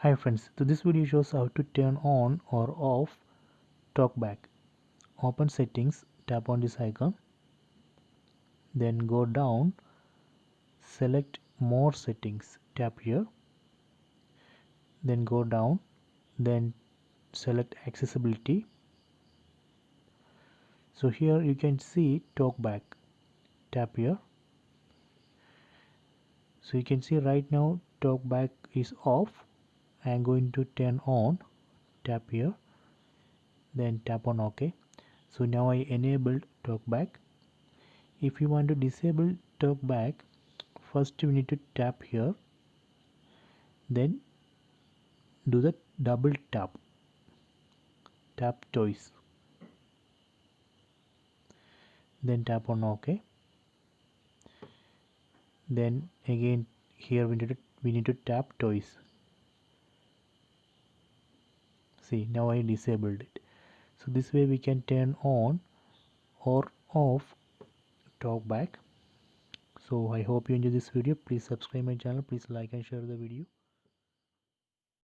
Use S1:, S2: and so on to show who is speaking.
S1: Hi friends, so this video shows how to turn on or off TalkBack. Open settings, tap on this icon, then go down, select more settings, tap here, then go down, then select accessibility. So here you can see TalkBack, tap here. So you can see right now TalkBack is off. I am going to turn on, tap here, then tap on OK. So now I enabled TalkBack. If you want to disable TalkBack, first we need to tap here, then do the double tap twice, then tap on OK. Then again here we need to tap twice. See, now I disabled it. So this way we can turn on or off TalkBack. So I hope you enjoy this video. Please subscribe my channel, please like and share the video.